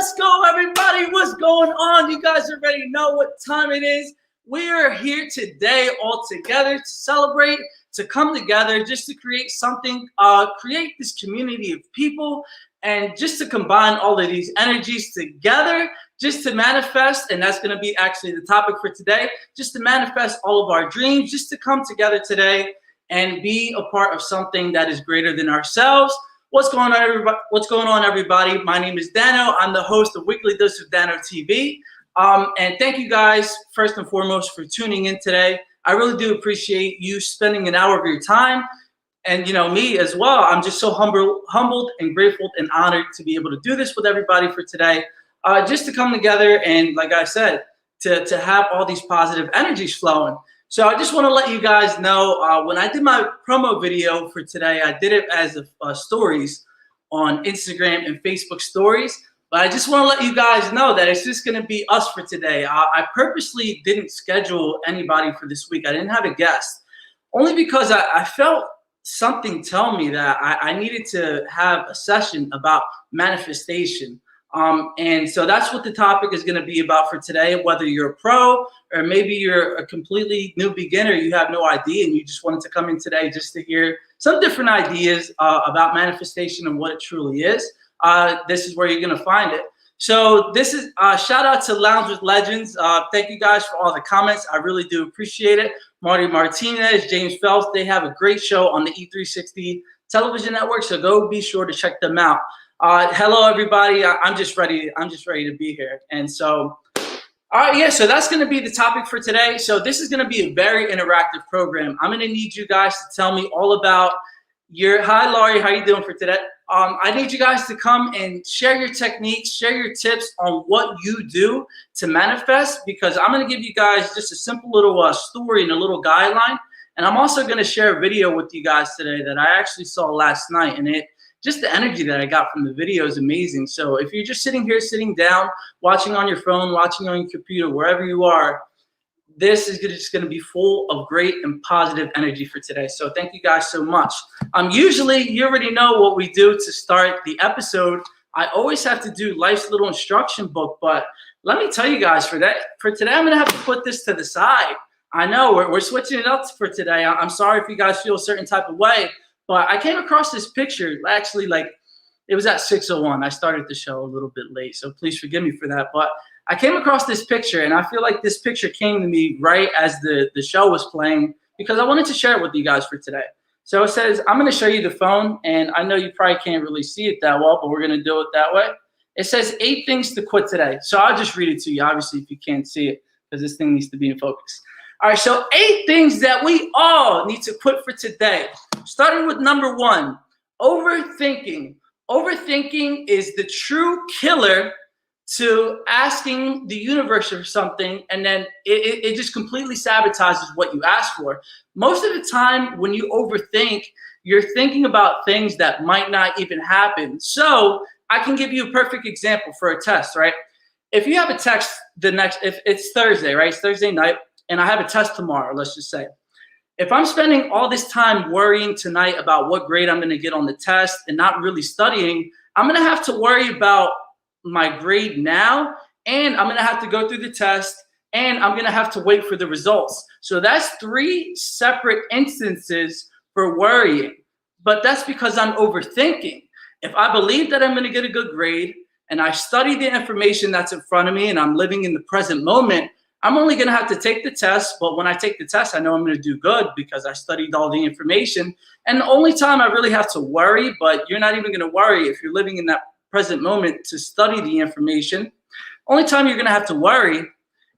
Let's go, everybody. What's going on? You guys already know what time it is. We are here today all together to celebrate, to come together, just to create something, create this community of people, and just to combine all of these energies together, just to manifest, and that's going to be actually the topic for today, just to manifest all of our dreams, just to come together today and be a part of something that is greater than ourselves. What's going on, everybody? What's going on, everybody? My name is Dano. I'm the host of Weekly Dose of Dano TV. And thank you guys, first and foremost, for tuning in today. I really do appreciate you spending an hour of your time. And, you know, me as well. I'm just so humbled and grateful and honored to be able to do this with everybody for today. Just to come together and, like I said, to have all these positive energies flowing. So I just want to let you guys know, when I did my promo video for today, I did it as stories on Instagram and Facebook stories. But I just want to let you guys know that it's just going to be us for today. I purposely didn't schedule anybody for this week. I didn't have a guest, only because I felt something tell me that I needed to have a session about manifestation. And so that's what the topic is going to be about for today, whether you're a pro or maybe you're a completely new beginner, you have no idea, and you just wanted to come in today just to hear some different ideas about manifestation and what it truly is. This is where you're going to find it. So this is shout out to Lounge with Legends. Thank you guys for all the comments. I really do appreciate it. Marty Martinez, James Phelps, they have a great show on the E17 television network, so go be sure to check them out. Hello, everybody. I'm just ready to be here. And so, yeah, so that's going to be the topic for today. So this is going to be a very interactive program. I'm going to need you guys to tell me all about hi, Laurie, how you doing for today? I need you guys to come and share your techniques, share your tips on what you do to manifest, because I'm going to give you guys just a simple little story and a little guideline. And I'm also going to share a video with you guys today that I actually saw last night, and just the energy that I got from the video is amazing. So if you're just sitting here, sitting down, watching on your phone, watching on your computer, wherever you are, this is just going to be full of great and positive energy for today. So thank you guys so much. Usually, you already know what we do to start the episode. I always have to do life's little instruction book, but let me tell you guys, for today, I'm going to have to put this to the side. I know we're switching it up for today. I'm sorry if you guys feel a certain type of way, but I came across this picture, actually, like, it was at 6:01. I started the show a little bit late, so please forgive me for that. But I came across this picture, and I feel like this picture came to me right as the show was playing, because I wanted to share it with you guys for today. So it says, I'm going to show you the phone, and I know you probably can't really see it that well, but we're going to do it that way. It says 8 things to quit today. So I'll just read it to you, obviously, if you can't see it, because this thing needs to be in focus. All right, so 8 things that we all need to quit for today. Starting with number 1, overthinking. Overthinking is the true killer to asking the universe for something, and then it just completely sabotages what you ask for. Most of the time when you overthink, you're thinking about things that might not even happen. So I can give you a perfect example for a test, right? If you have a test if it's Thursday, right? It's Thursday night, and I have a test tomorrow, let's just say. If I'm spending all this time worrying tonight about what grade I'm going to get on the test and not really studying, I'm going to have to worry about my grade now, and I'm going to have to go through the test, and I'm going to have to wait for the results. So that's 3 separate instances for worrying. But that's because I'm overthinking. If I believe that I'm going to get a good grade, and I study the information that's in front of me, and I'm living in the present moment, I'm only going to have to take the test, but when I take the test, I know I'm going to do good because I studied all the information. And the only time I really have to worry, but you're not even going to worry if you're living in that present moment to study the information, only time you're going to have to worry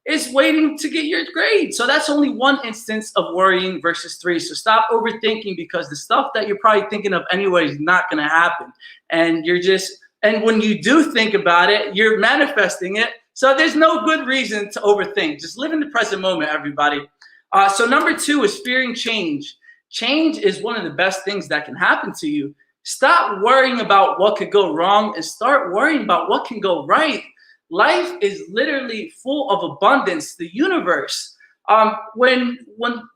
is waiting to get your grade. So that's only 1 instance of worrying versus 3. So stop overthinking, because the stuff that you're probably thinking of anyway is not going to happen. And when you do think about it, you're manifesting it. So there's no good reason to overthink. Just live in the present moment, everybody. So number 2 is fearing change. Change is one of the best things that can happen to you. Stop worrying about what could go wrong and start worrying about what can go right. Life is literally full of abundance. The universe, when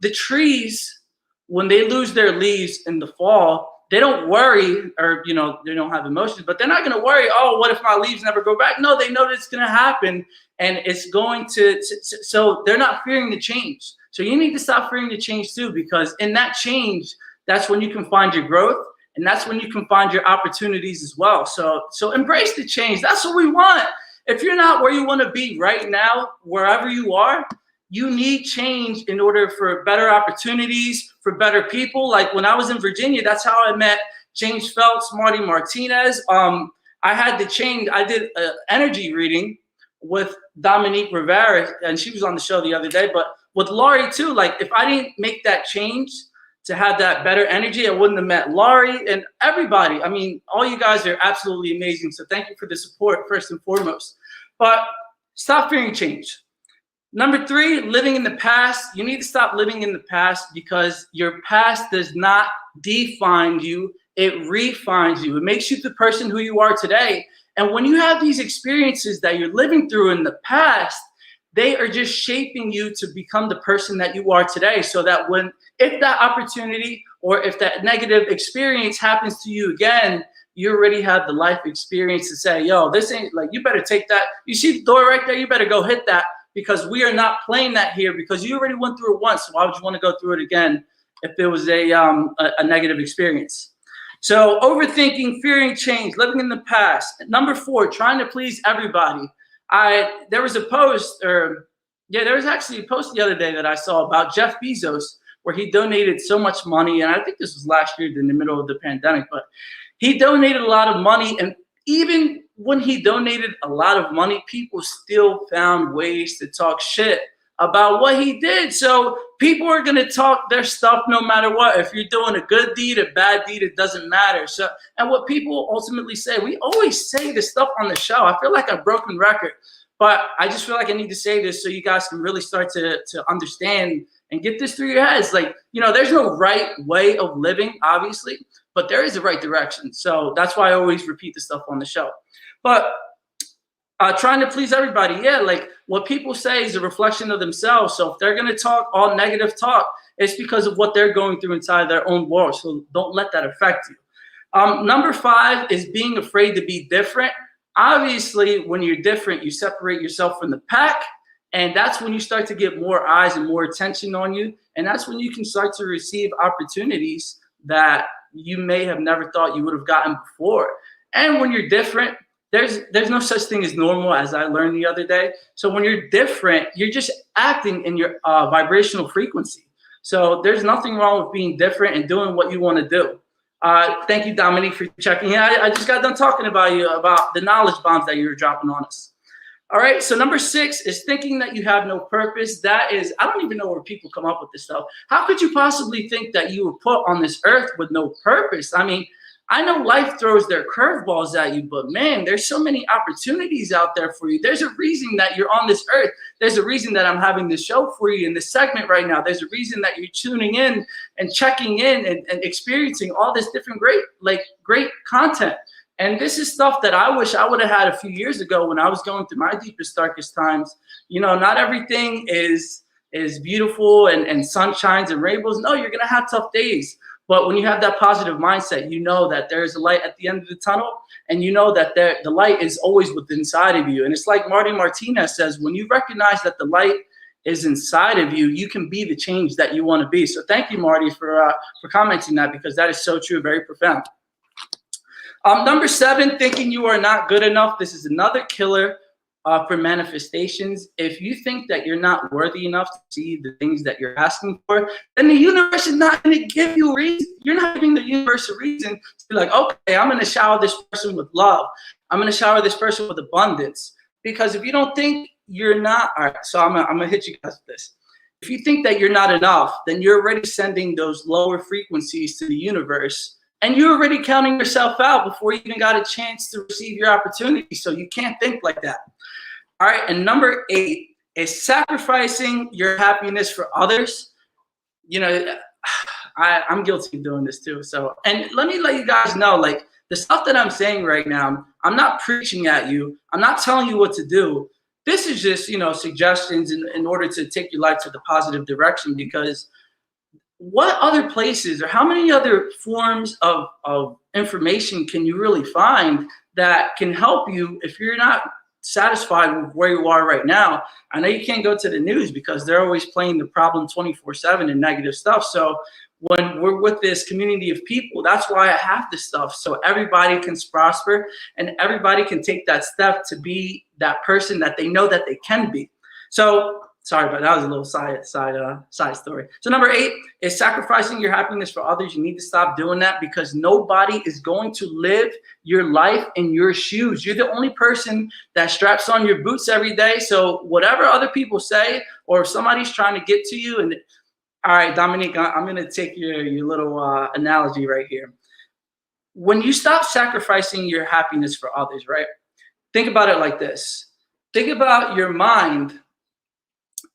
the trees, when they lose their leaves in the fall, they don't worry, or they don't have emotions, but they're not going to worry, oh, what if my leaves never grow back? No, they know that it's going to happen, and it's going to, so they're not fearing the change. So you need to stop fearing the change too, because in that change, that's when you can find your growth, and that's when you can find your opportunities as well. So embrace the change. That's what we want. If you're not where you want to be right now, wherever you are, you need change in order for better opportunities, for better people. Like when I was in Virginia, that's how I met James Phelps, Marty Martinez. I had to change. I did an energy reading with Dominique Rivera, and she was on the show the other day. But with Laurie too, like if I didn't make that change to have that better energy, I wouldn't have met Laurie and everybody. I mean, all you guys are absolutely amazing. So thank you for the support, first and foremost. But stop fearing change. Number 3, living in the past. You need to stop living in the past, because your past does not define you. It refines you. It makes you the person who you are today. And when you have these experiences that you're living through in the past, they are just shaping you to become the person that you are today. So that if that opportunity or if that negative experience happens to you again, you already have the life experience to say, yo, this ain't, like, you better take that. You see the door right there? You better go hit that, because we are not playing that here, because you already went through it once. So why would you want to go through it again if it was a negative experience? So overthinking, fearing change, living in the past. Number 4, trying to please everybody. There was a post, there was actually a post the other day that I saw about Jeff Bezos, where he donated so much money, and I think this was last year in the middle of the pandemic, but he donated a lot of money, and even when he donated a lot of money, people still found ways to talk shit about what he did. So people are going to talk their stuff no matter what. If you're doing a good deed, a bad deed, it doesn't matter. So, and what people ultimately say, we always say this stuff on the show. I feel like a broken record, but I just feel like I need to say this so you guys can really start to understand and get this through your heads. Like, there's no right way of living, obviously, but there is a right direction. So that's why I always repeat the stuff on the show. But trying to please everybody, like what people say is a reflection of themselves. So if they're going to talk all negative talk, it's because of what they're going through inside their own world. So don't let that affect you. Number 5 is being afraid to be different. Obviously, when you're different, you separate yourself from the pack. And that's when you start to get more eyes and more attention on you. And that's when you can start to receive opportunities that you may have never thought you would have gotten before. And when you're different, there's no such thing as normal, as I learned the other day. So when you're different, you're just acting in your vibrational frequency. So there's nothing wrong with being different and doing what you want to do. Thank you, Dominique, for checking in. I just got done talking about you, about the knowledge bombs that you were dropping on us. All right, so number 6 is thinking that you have no purpose. That is, I don't even know where people come up with this stuff. How could you possibly think that you were put on this earth with no purpose? I mean, I know life throws their curveballs at you, but man, there's so many opportunities out there for you. There's a reason that you're on this earth. There's a reason that I'm having this show for you in this segment right now. There's a reason that you're tuning in and checking in and experiencing all this different great content. And this is stuff that I wish I would have had a few years ago when I was going through my deepest, darkest times. Not everything is beautiful and sunshines and rainbows. No, you're going to have tough days. But when you have that positive mindset, you know that there is a light at the end of the tunnel, and you know that the light is always within inside of you. And it's like Marty Martinez says, when you recognize that the light is inside of you, you can be the change that you want to be. So thank you, Marty, for commenting that, because that is so true, very profound. Number 7, thinking you are not good enough. This is another killer for manifestations. If you think that you're not worthy enough to see the things that you're asking for, then the universe is not going to give you a reason. You're not giving the universe a reason to be like, okay, I'm going to shower this person with love. I'm going to shower this person with abundance. Because if you don't think you're not, all right, so I'm going to hit you guys with this. If you think that you're not enough, then you're already sending those lower frequencies to the universe. And you're already counting yourself out before you even got a chance to receive your opportunity. So you can't think like that. All right. And number 8 is sacrificing your happiness for others. I'm guilty of doing this too. So, and let me let you guys know, like, the stuff that I'm saying right now, I'm not preaching at you. I'm not telling you what to do. This is just, suggestions in order to take your life to the positive direction, because what other places or how many other forms of information can you really find that can help you if you're not satisfied with where you are right now? I know you can't go to the news because they're always playing the problem 24/7 and negative stuff. So when we're with this community of people, that's why I have this stuff, so everybody can prosper and everybody can take that step to be that person that they know that they can be. So sorry, but that was a little side story. So number 8 is sacrificing your happiness for others. You need to stop doing that because nobody is going to live your life in your shoes. You're the only person that straps on your boots every day. So whatever other people say, or if somebody's trying to get to you, and all right, Dominique, I'm going to take your little analogy right here. When you stop sacrificing your happiness for others, right? Think about it like this. Think about your mind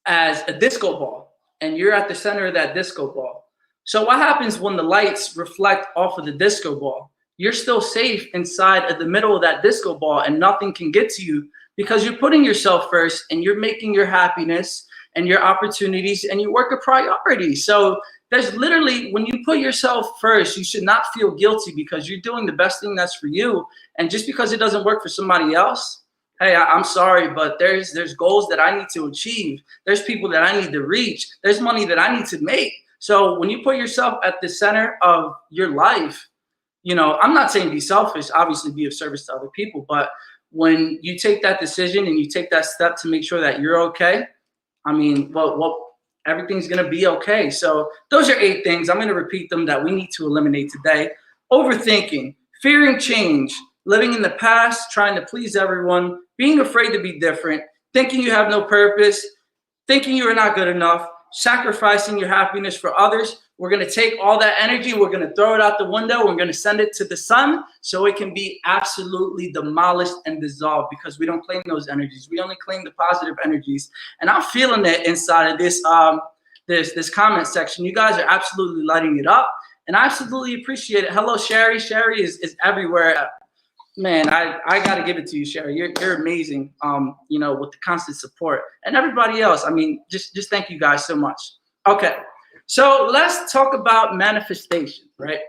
as a disco ball, and you're at the center of that disco ball. So what happens when the lights reflect off of the disco ball? You're still safe inside of the middle of that disco ball, and nothing can get to you because you're putting yourself first, and you're making your happiness and your opportunities and your work a priority. So there's literally, when you put yourself first, you should not feel guilty because you're doing the best thing that's for you. And just because it doesn't work for somebody else, hey, I'm sorry, but there's goals that I need to achieve. There's people that I need to reach. There's money that I need to make. So when you put yourself at the center of your life, you know, I'm not saying be selfish, obviously be of service to other people, but when you take that decision and you take that step to make sure that you're okay, I mean, well, everything's going to be okay. So those are 8 things. I'm going to repeat them that we need to eliminate today. Overthinking, fearing change, living in the past, trying to please everyone, being afraid to be different, thinking you have no purpose, thinking you are not good enough, sacrificing your happiness for others. We're going to take all that energy, we're going to throw it out the window, we're going to send it to the sun so it can be absolutely demolished and dissolved, because we don't claim those energies. We only claim the positive energies. And I'm feeling it inside of this this comment section. You guys are absolutely lighting it up, and I absolutely appreciate it. Hello, Sherry. Sherry is everywhere. Man, I got to give it to you, Sherry. You're amazing, you know, with the constant support. And everybody else, I mean, just thank you guys so much. Okay, so let's talk about manifestation, right?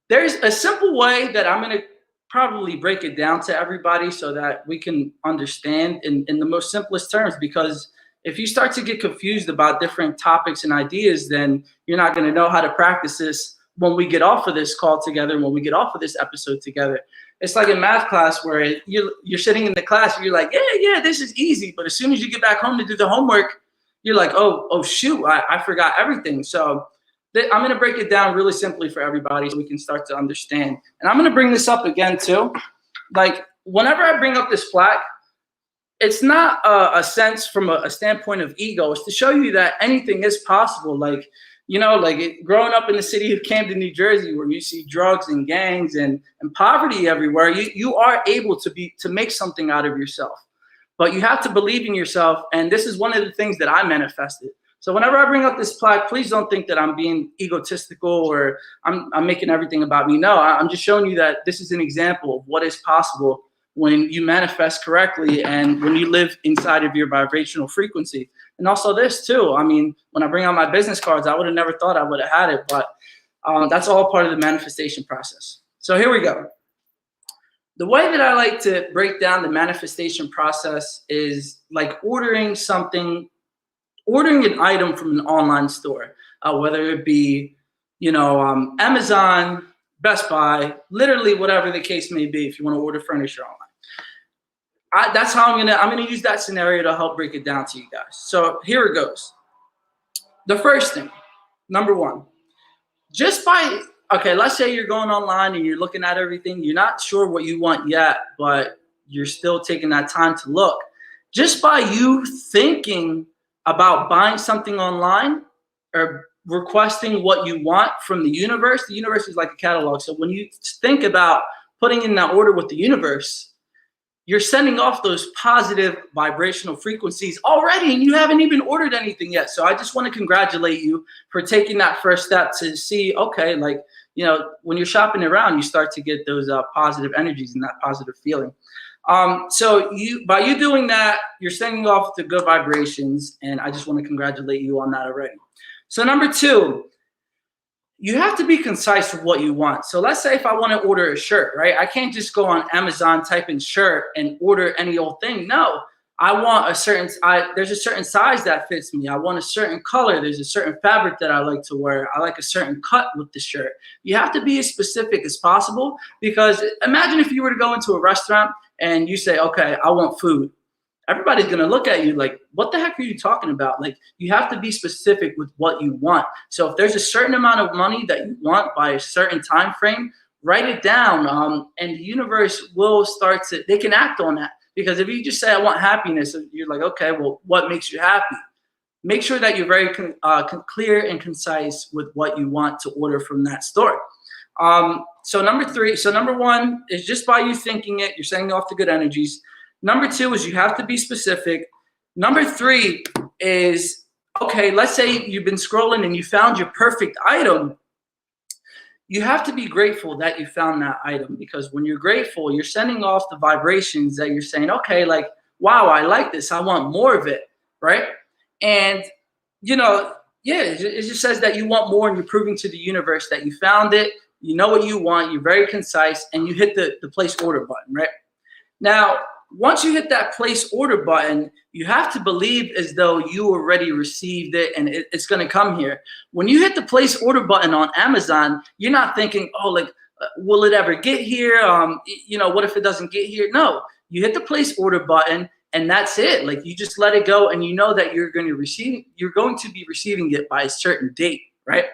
There's a simple way that I'm going to probably break it down to everybody so that we can understand in the most simplest terms, because if you start to get confused about different topics and ideas, then you're not going to know how to practice this when we get off of this call together, when we get off of this episode together. It's like in math class where you're sitting in the class and you're like, yeah, this is easy. But as soon as you get back home to do the homework, you're like, oh shoot, I forgot everything. So I'm going to break it down really simply for everybody so we can start to understand. And I'm going to bring this up again too. Like whenever I bring up this plaque, it's not a sense from a standpoint of ego. It's to show you that anything is possible. Like, you know, like growing up in the city of Camden, New Jersey, where you see drugs and gangs and poverty everywhere, you are able to make something out of yourself. But you have to believe in yourself, and this is one of the things that I manifested. So whenever I bring up this plaque, please don't think that I'm being egotistical or I'm making everything about me. No, I'm just showing you that this is an example of what is possible when you manifest correctly and when you live inside of your vibrational frequency. And also this too, I mean, when I bring out my business cards, I would have never thought I would have had it, but that's all part of the manifestation process. So here we go. The way that I like to break down the manifestation process is like ordering an item from an online store, whether it be, you know, Amazon, Best Buy, literally whatever the case may be. If you want to order furniture online, that's how I'm gonna use that scenario to help break it down to you guys. So here it goes. The first thing, number 1, let's say you're going online and you're looking at everything. You're not sure what you want yet, but you're still taking that time to look. Just by you thinking about buying something online or requesting what you want from the universe is like a catalog. So when you think about putting in that order with the universe, you're sending off those positive vibrational frequencies already, and you haven't even ordered anything yet. So I just want to congratulate you for taking that first step to see, okay, like, you know, when you're shopping around, you start to get those positive energies and that positive feeling. So by you doing that, you're sending off the good vibrations, and I just want to congratulate you on that already. So number 2, you have to be concise with what you want. So let's say if I want to order a shirt, right? I can't just go on Amazon, type in shirt, and order any old thing. No, I want a certain, there's a certain size that fits me. I want a certain color. There's a certain fabric that I like to wear. I like a certain cut with the shirt. You have to be as specific as possible, because imagine if you were to go into a restaurant and you say, okay, I want food. Everybody's going to look at you like, what the heck are you talking about? Like, you have to be specific with what you want. So if there's a certain amount of money that you want by a certain time frame, write it down, and the universe will start to, they can act on that. Because if you just say, I want happiness, you're like, okay, well, what makes you happy? Make sure that you're very clear and concise with what you want to order from that store. So number one is just by you thinking it, you're sending off the good energies. Number two is you have to be specific. Number three is, okay, let's say you've been scrolling and you found your perfect item. You have to be grateful that you found that item, because when you're grateful, you're sending off the vibrations that you're saying, okay, like, wow, I like this. I want more of it, right? And, you know, yeah, it just says that you want more, and you're proving to the universe that you found it. You know what you want. You're very concise, and you hit the place order button, right? Now, once you hit that place order button, you have to believe as though you already received it and it's going to come here. When you hit the place order button on Amazon, you're not thinking, oh, like, will it ever get here? You know, what if it doesn't get here? No, you hit the place order button and that's it. Like, you just let it go, and you know that you're going to be receiving it by a certain date, right?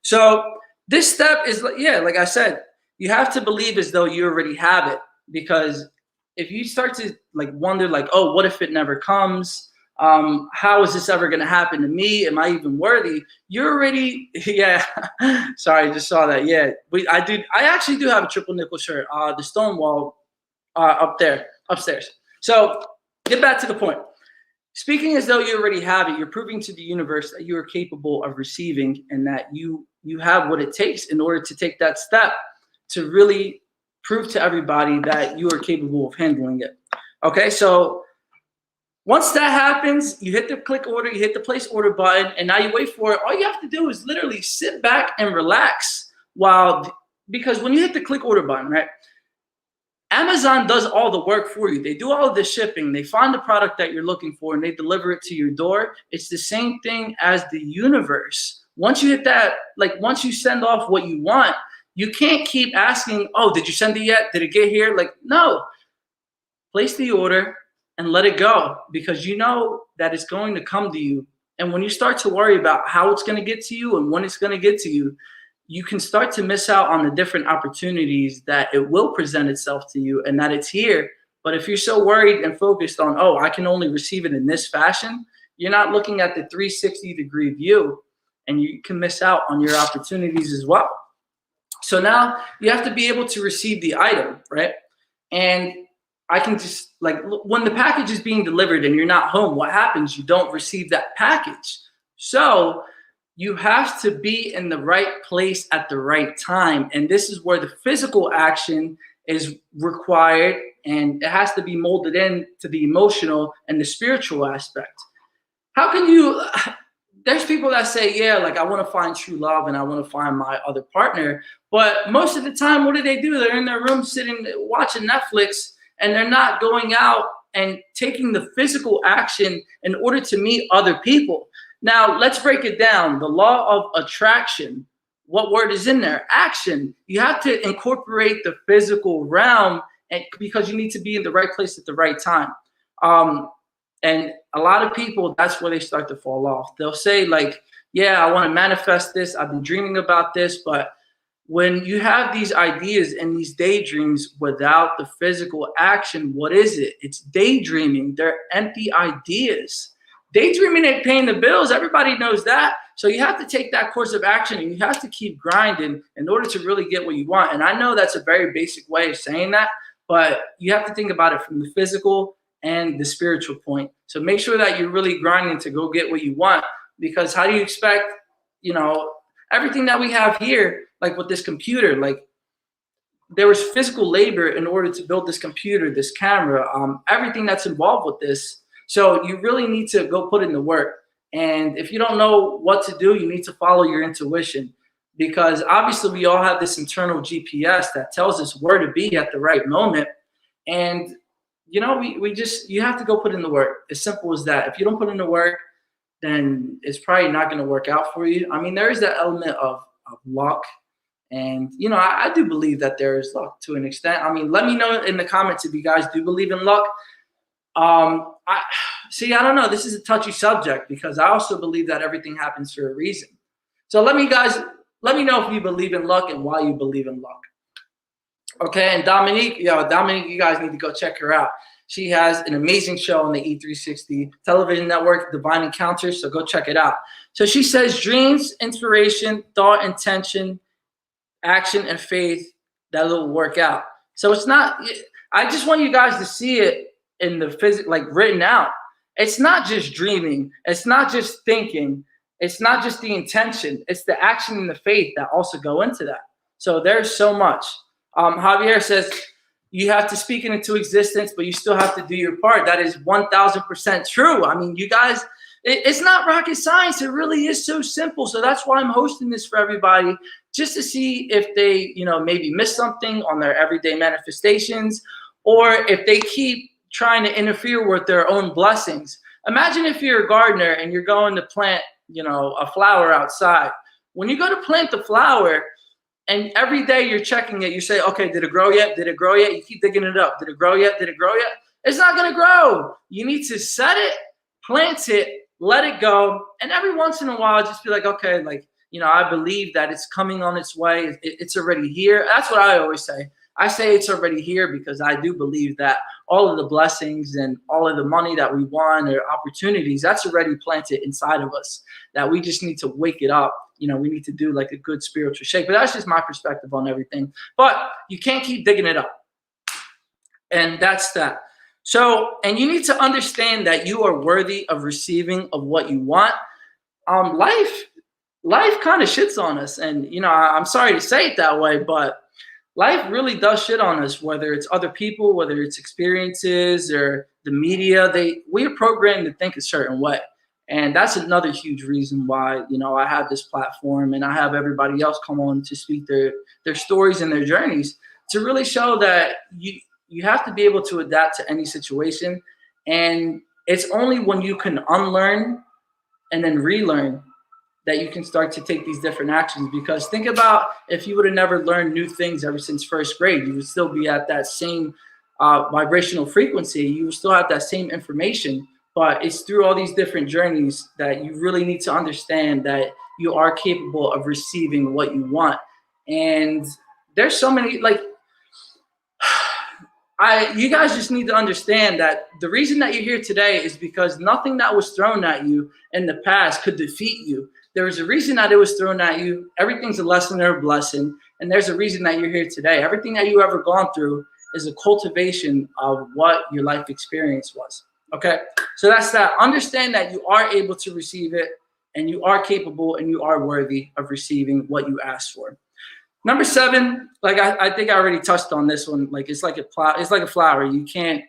So this step is, yeah, like I said, you have to believe as though you already have it, because if you start to like wonder, like, oh, what if it never comes? How is this ever going to happen to me? Am I even worthy? You're already, yeah. Sorry, I just saw that. Yeah, I actually do have a triple nickel shirt. The Stonewall up there, upstairs. So get back to the point. Speaking as though you already have it, you're proving to the universe that you are capable of receiving, and that you have what it takes in order to take that step to really prove to everybody that you are capable of handling it. Okay, so once that happens, you hit the click order, you hit the place order button, and now you wait for it. All you have to do is literally sit back and relax because when you hit the click order button, right, Amazon does all the work for you. They do all of the shipping. They find the product that you're looking for and they deliver it to your door. It's the same thing as the universe. Once you hit that, like, once you send off what you want, you can't keep asking, oh, did you send it yet? Did it get here? Like, no. Place the order and let it go, because you know that it's going to come to you. And when you start to worry about how it's going to get to you and when it's going to get to you, you can start to miss out on the different opportunities that it will present itself to you and that it's here. But if you're so worried and focused on, oh, I can only receive it in this fashion, you're not looking at the 360-degree view, and you can miss out on your opportunities as well. So now you have to be able to receive the item, right? And I can just, like, when the package is being delivered and you're not home, what happens? You don't receive that package. So you have to be in the right place at the right time. And this is where the physical action is required, and it has to be molded into the emotional and the spiritual aspect. How can you, there's people that say, yeah, like, I want to find true love and I want to find my other partner. But most of the time, what do? They're in their room sitting, watching Netflix, and they're not going out and taking the physical action in order to meet other people. Now, let's break it down. The law of attraction, what word is in there? Action. You have to incorporate the physical realm, and because you need to be in the right place at the right time. And a lot of people, that's where they start to fall off. They'll say, like, yeah, I want to manifest this. I've been dreaming about this. But when you have these ideas and these daydreams without the physical action, what is it? It's daydreaming. They're empty ideas. Daydreaming ain't paying the bills. Everybody knows that. So you have to take that course of action, and you have to keep grinding in order to really get what you want. And I know that's a very basic way of saying that, but you have to think about it from the physical and the spiritual point. So make sure that you're really grinding to go get what you want, because how do you expect, you know, everything that we have here, like with this computer, like, there was physical labor in order to build this computer, this camera, everything that's involved with this. So you really need to go put in the work. And if you don't know what to do, you need to follow your intuition. because obviously we all have this internal GPS that tells us where to be at the right moment. And, you know, you have to go put in the work. As simple as that. If you don't put in the work, then it's probably not going to work out for you. I mean, there is that element of luck. And, you know, I do believe that there is luck to an extent. I mean, let me know in the comments if you guys do believe in luck. I don't know. This is a touchy subject because I also believe that everything happens for a reason. So let me know if you believe in luck and why you believe in luck. Okay, and Dominique, you guys need to go check her out. She has an amazing show on the E360 television network, Divine Encounters, so go check it out. So she says dreams, inspiration, thought, intention, action, and faith, that will work out. So it's not, I just want you guys to see it in the physics, like written out. It's not just dreaming. It's not just thinking. It's not just the intention. It's the action and the faith that also go into that. So there's so much. Javier says, you have to speak it into existence, but you still have to do your part. That is 1000% true. I mean, you guys, it's not rocket science. It really is so simple. So that's why I'm hosting this for everybody, just to see if they, you know, maybe miss something on their everyday manifestations, or if they keep trying to interfere with their own blessings. Imagine if you're a gardener and you're going to plant, you know, a flower outside. When you go to plant the flower, and every day you're checking it, you say, okay, did it grow yet? Did it grow yet? You keep digging it up. Did it grow yet? Did it grow yet? It's not going to grow. You need to set it, plant it, let it go. And every once in a while, just be like, okay, like, you know, I believe that it's coming on its way. It's already here. That's what I always say. I say it's already here because I do believe that all of the blessings and all of the money that we want or opportunities, that's already planted inside of us, that we just need to wake it up. You know, we need to do like a good spiritual shake. But that's just my perspective on everything. But you can't keep digging it up. And that's that. So, and you need to understand that you are worthy of receiving of what you want. Life kind of shits on us. And, you know, I'm sorry to say it that way, but life really does shit on us, whether it's other people, whether it's experiences or the media. We are programmed to think a certain way. And that's another huge reason why, you know, I have this platform and I have everybody else come on to speak their stories and their journeys to really show that you have to be able to adapt to any situation. And it's only when you can unlearn and then relearn that you can start to take these different actions. Because think about if you would have never learned new things ever since first grade, you would still be at that same vibrational frequency. You would still have that same information. But it's through all these different journeys that you really need to understand that you are capable of receiving what you want. And there's so many, like, you guys just need to understand that the reason that you're here today is because nothing that was thrown at you in the past could defeat you. There was a reason that it was thrown at you. Everything's a lesson or a blessing. And there's a reason that you're here today. Everything that you ever gone through is a cultivation of what your life experience was. Okay, so that's that. Understand that you are able to receive it, and you are capable, and you are worthy of receiving what you asked for. Number 7, like I think I already touched on this one. Like it's like a flower. You can't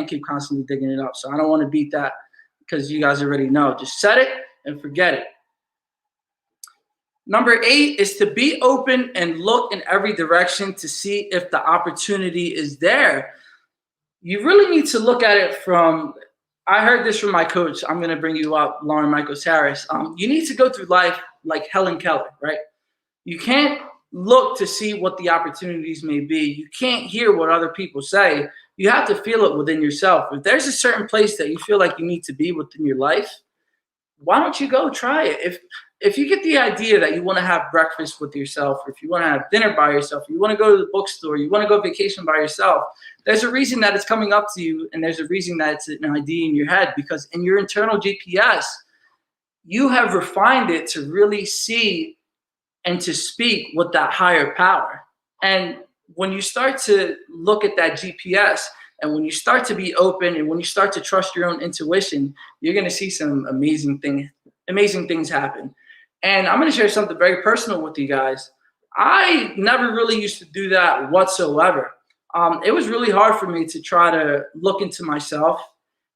keep constantly digging it up. So I don't want to beat that because you guys already know. Just set it and forget it. Number 8 is to be open and look in every direction to see if the opportunity is there. You really need to look at it from. I heard this from my coach. I'm going to bring you up, Lauren Michaels Harris. You need to go through life like Helen Keller, right? You can't look to see what the opportunities may be. You can't hear what other people say. You have to feel it within yourself. If there's a certain place that you feel like you need to be within your life, why don't you go try it? If you get the idea that you want to have breakfast with yourself, or if you want to have dinner by yourself, you want to go to the bookstore, you want to go vacation by yourself, there's a reason that it's coming up to you, and there's a reason that it's an idea in your head, because in your internal GPS, you have refined it to really see and to speak with that higher power. And when you start to look at that GPS, and when you start to be open, and when you start to trust your own intuition, you're going to see some amazing things happen. And I'm going to share something very personal with you guys. I never really used to do that whatsoever. It was really hard for me to try to look into myself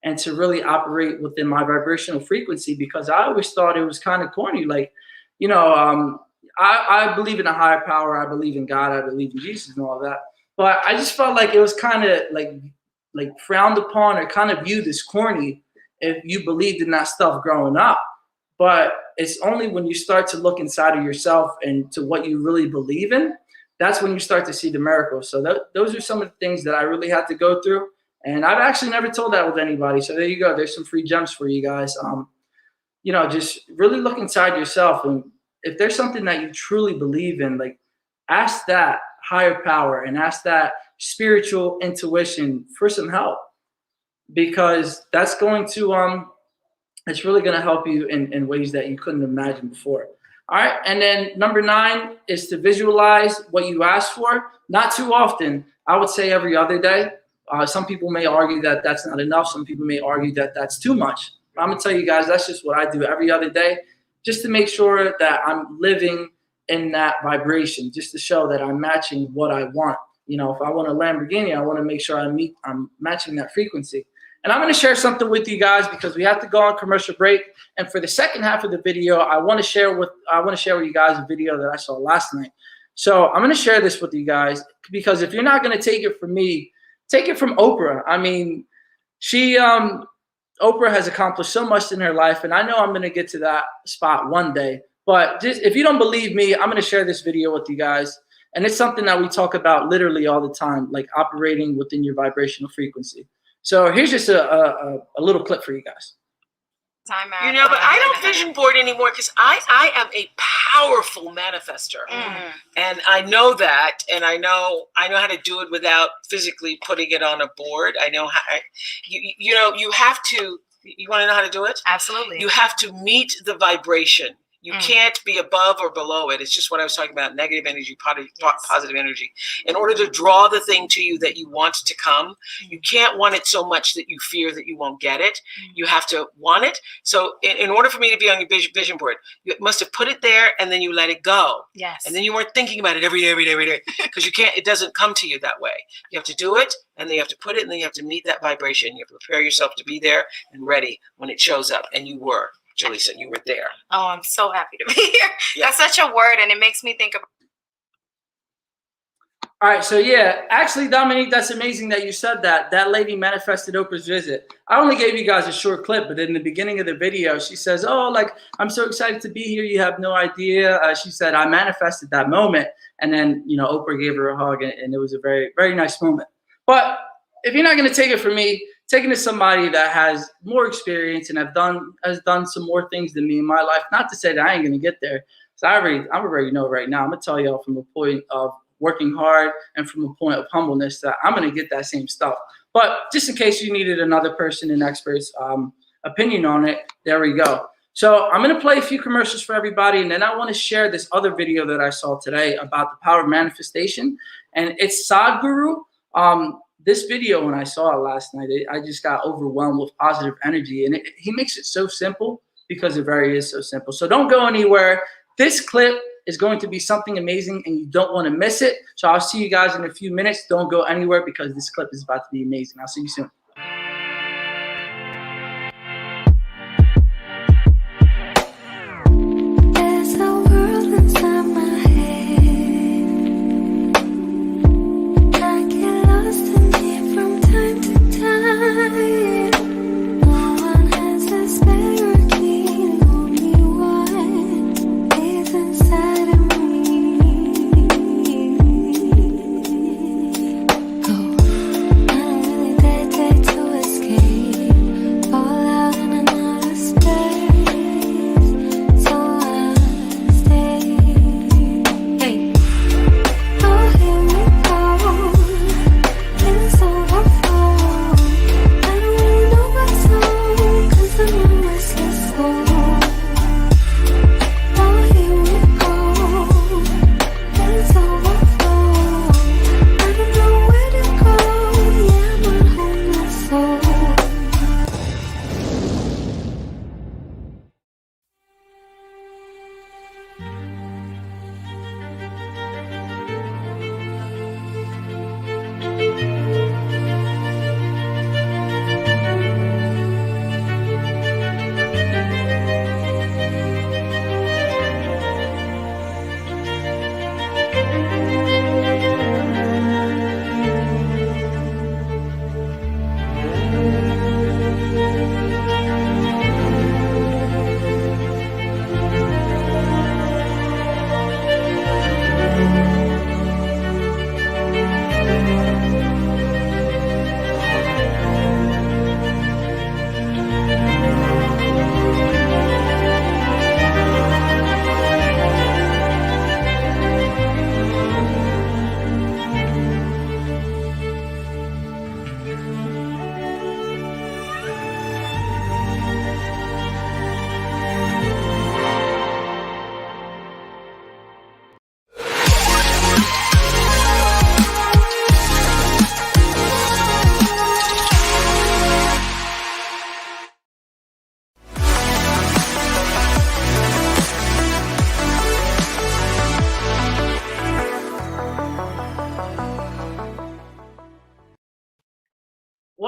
and to really operate within my vibrational frequency, because I always thought it was kind of corny. Like, you know, I believe in a higher power. I believe in God. I believe in Jesus and all that. But I just felt like it was kind of like frowned upon or kind of viewed as corny if you believed in that stuff growing up. But it's only when you start to look inside of yourself and to what you really believe in, that's when you start to see the miracles. So those are some of the things that I really had to go through. And I've actually never told that with anybody. So there you go. There's some free gems for you guys. Just really look inside yourself. And if there's something that you truly believe in, like ask that higher power and ask that spiritual intuition for some help, because that's going to, it's really going to help you in ways that you couldn't imagine before. All right. And then number 9 is to visualize what you ask for. Not too often. I would say every other day. Some people may argue that that's not enough. Some people may argue that that's too much. But I'm going to tell you guys, that's just what I do every other day, just to make sure that I'm living in that vibration, just to show that I'm matching what I want. If I want a Lamborghini, I want to make sure I'm matching that frequency. And I'm going to share something with you guys because we have to go on commercial break. And for the second half of the video, I want to share with you guys a video that I saw last night. So I'm going to share this with you guys because if you're not going to take it from me, take it from Oprah. I mean, Oprah has accomplished so much in her life, and I know I'm going to get to that spot one day. But just if you don't believe me, I'm going to share this video with you guys. And it's something that we talk about literally all the time, like operating within your vibrational frequency. So here's just a little clip for you guys. But I don't vision board anymore because I am a powerful manifester, and I know that, and I know how to do it without physically putting it on a board. I know how. You have to. You want to know how to do it? Absolutely. You have to meet the vibration. You can't be above or below it. It's just what I was talking about, negative energy, positive energy. In order to draw the thing to you that you want to come, you can't want it so much that you fear that you won't get it. You have to want it. So in order for me to be on your vision board, you must have put it there and then you let it go. Yes. And then you weren't thinking about it every day, because it doesn't come to you that way. You have to do it, and then you have to put it, and then you have to meet that vibration. You have to prepare yourself to be there and ready when it shows up, and you were. Julie said you were there. Oh, I'm so happy to be here. Yeah. That's such a word, and it makes me think of. All right, so yeah, actually, Dominique, that's amazing that you said that. That lady manifested Oprah's visit. I only gave you guys a short clip, but in the beginning of the video, she says, "Oh, I'm so excited to be here. You have no idea." She said, "I manifested that moment," and then Oprah gave her a hug, and it was a very, very nice moment. But if you're not going to take it from me, taking to somebody that has more experience and has done some more things than me in my life. Not to say that I ain't gonna get there. So I already know right now. I'm gonna tell y'all from a point of working hard and from a point of humbleness that I'm gonna get that same stuff. But just in case you needed another person, an expert's opinion on it, there we go. So I'm gonna play a few commercials for everybody, and then I want to share this other video that I saw today about the power of manifestation, and it's Sadhguru. This video, when I saw it last night, I just got overwhelmed with positive energy. And he makes it so simple because it really is so simple. So don't go anywhere. This clip is going to be something amazing, and you don't want to miss it. So I'll see you guys in a few minutes. Don't go anywhere because this clip is about to be amazing. I'll see you soon. Take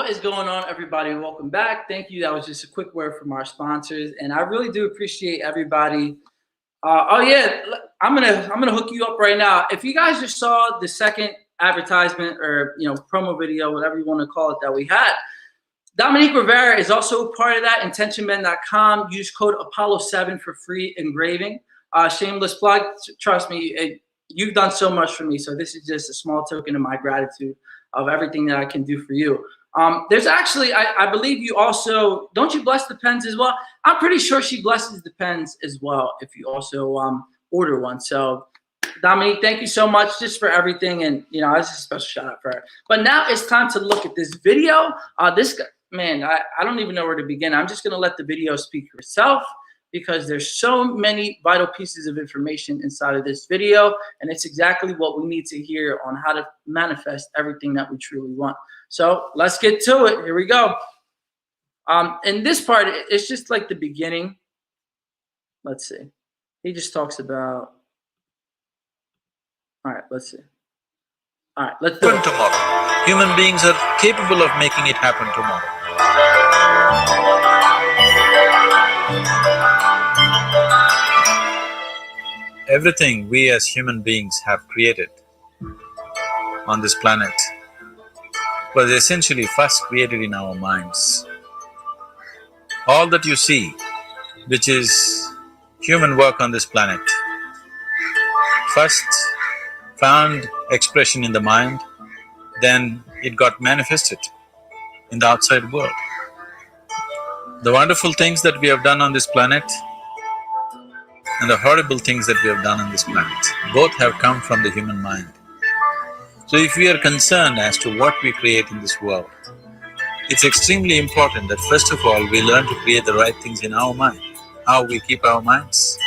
What is going on, everybody? Welcome back. Thank you. That was just a quick word from our sponsors, and I really do appreciate everybody. Oh yeah, I'm gonna hook you up right now. If you guys just saw the second advertisement or promo video, whatever you want to call it, that we had, Dominique Rivera is also a part of that. IntentionMen.com. Use code Apollo7 for free engraving. Shameless plug. Trust me, you've done so much for me. So this is just a small token of my gratitude of everything that I can do for you. There's actually, I believe you also, don't you bless the pens as well? I'm pretty sure she blesses the pens as well if you also order one. So Dominique, thank you so much just for everything. And, this is a special shout out for her. But now it's time to look at this video. This guy, man, I don't even know where to begin. I'm just going to let the video speak for itself because there's so many vital pieces of information inside of this video. And it's exactly what we need to hear on how to manifest everything that we truly want. So let's get to it. Here we go. In this part, it's just like the beginning. Let's see. He just talks about. All right, let's see. All right, let's do it. Tomorrow. Human beings are capable of making it happen tomorrow. Everything we as human beings have created on this planet was essentially first created in our minds. All that you see, which is human work on this planet, first found expression in the mind, then it got manifested in the outside world. The wonderful things that we have done on this planet and the horrible things that we have done on this planet, both have come from the human mind. So if we are concerned as to what we create in this world, it's extremely important that first of all we learn to create the right things in our mind, how we keep our minds.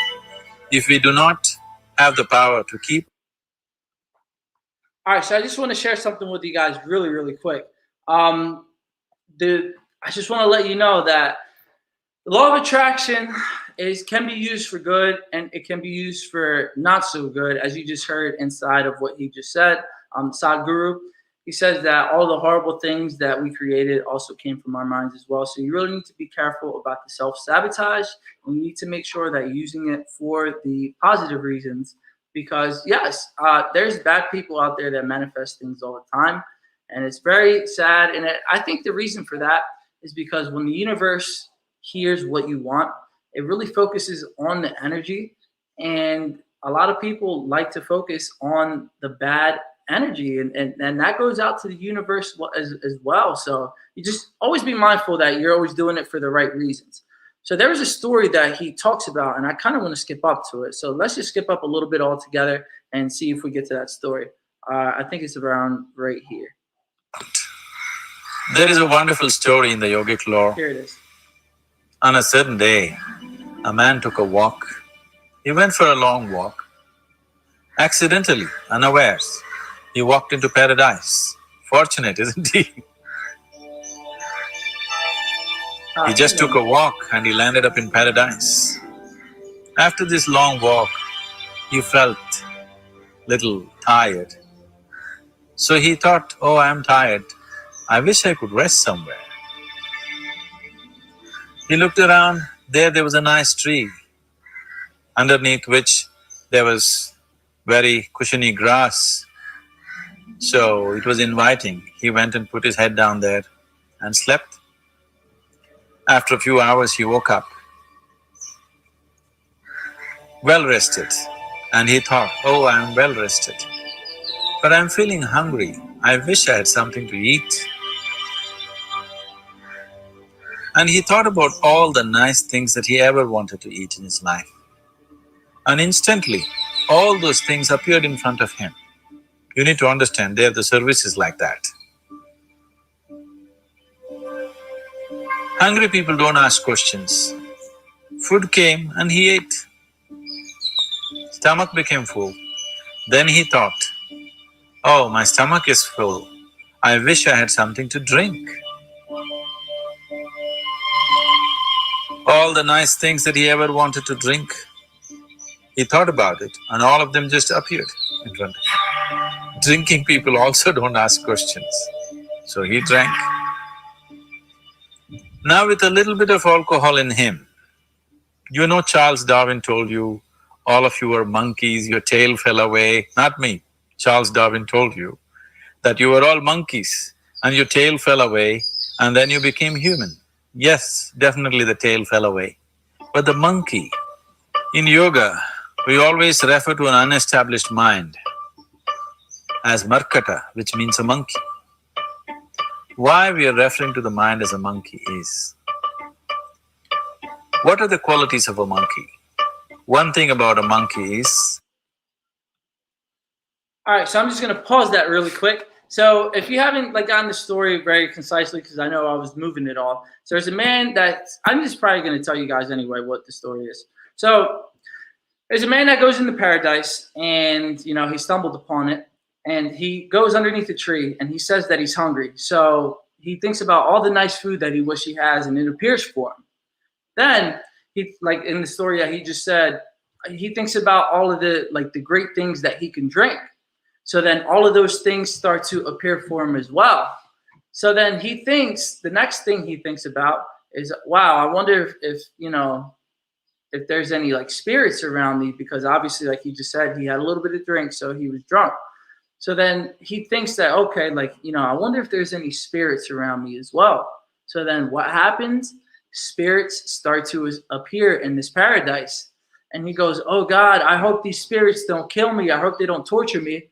If we do not have the power to keep. All right, so I just want to share something with you guys really, really quick. I just want to let you know that the law of attraction can be used for good and it can be used for not so good, as you just heard inside of what he just said. Sadhguru, he says that all the horrible things that we created also came from our minds as well. So you really need to be careful about the self-sabotage. And you need to make sure that you're using it for the positive reasons. Because yes, there's bad people out there that manifest things all the time. And it's very sad. And I think the reason for that is because when the universe hears what you want, it really focuses on the energy. And a lot of people like to focus on the bad energy. And that goes out to the universe as well. So you just always be mindful that you're always doing it for the right reasons. So there was a story that he talks about, and I kind of want to skip up to it. So let's just skip up a little bit altogether and see if we get to that story. I think it's around right here. There is a wonderful story in the yogic lore. Here it is. On a certain day, a man took a walk. He went for a long walk. Accidentally, unawares, he walked into paradise. Fortunate, isn't he? He just took a walk and he landed up in paradise. After this long walk, he felt little tired. So he thought, oh, I'm tired. I wish I could rest somewhere. He looked around. There was a nice tree, underneath which there was very cushiony grass. So it was inviting. He went and put his head down there and slept. After a few hours, he woke up, well rested, and he thought, oh, I'm well rested, but I'm feeling hungry. I wish I had something to eat. And he thought about all the nice things that he ever wanted to eat in his life. And instantly, all those things appeared in front of him. You need to understand, the service is like that. Hungry people don't ask questions. Food came and he ate. Stomach became full. Then he thought, oh, my stomach is full. I wish I had something to drink. All the nice things that he ever wanted to drink, he thought about it and all of them just appeared in front of him. Drinking people also don't ask questions. So he drank. Now with a little bit of alcohol in him, you know Charles Darwin told you, all of you are monkeys, your tail fell away. Not me, Charles Darwin told you that you were all monkeys and your tail fell away and then you became human. Yes, definitely the tail fell away. But the monkey, in yoga, we always refer to an unestablished mind as Markata, which means a monkey. Why we are referring to the mind as a monkey is, what are the qualities of a monkey? One thing about a monkey is… All right, so I'm just gonna pause that really quick. So if you haven't gotten the story very concisely, because I know I was moving it all. So there's a man that I'm just probably gonna tell you guys anyway what the story is. So there's a man that goes into paradise, and he stumbled upon it, and he goes underneath a tree, and he says that he's hungry. So he thinks about all the nice food that he wish he has, and it appears for him. Then he, like in the story that he just said, he thinks about all of the great things that he can drink. So then all of those things start to appear for him as well. So then he thinks, the next thing he thinks about is, wow, I wonder if there's any spirits around me, because obviously, like he just said, he had a little bit of drink, so he was drunk. So then he thinks that, okay, I wonder if there's any spirits around me as well. So then what happens? Spirits start to appear in this paradise. And he goes, oh God, I hope these spirits don't kill me. I hope they don't torture me.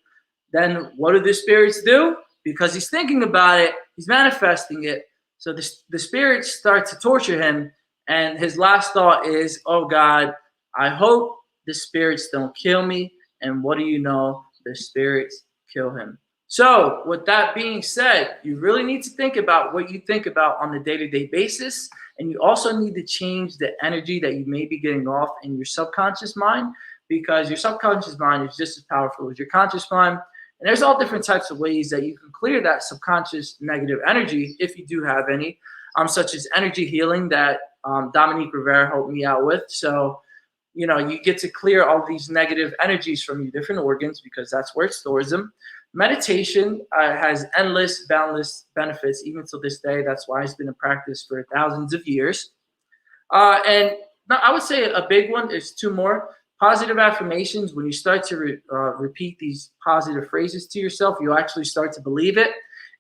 Then what do the spirits do? Because he's thinking about it, he's manifesting it. So the spirits start to torture him. And his last thought is, oh God, I hope the spirits don't kill me. And what do you know? The spirits kill him. So with that being said, you really need to think about what you think about on a day-to-day basis. And you also need to change the energy that you may be getting off in your subconscious mind, because your subconscious mind is just as powerful as your conscious mind. And there's all different types of ways that you can clear that subconscious negative energy, if you do have any, such as energy healing that Dominique Rivera helped me out with. So, you get to clear all these negative energies from your different organs, because that's where it stores them. Meditation has endless, boundless benefits, even to this day. That's why it's been in practice for thousands of years. And I would say a big one is two more. Positive affirmations. When you start to repeat these positive phrases to yourself, you actually start to believe it.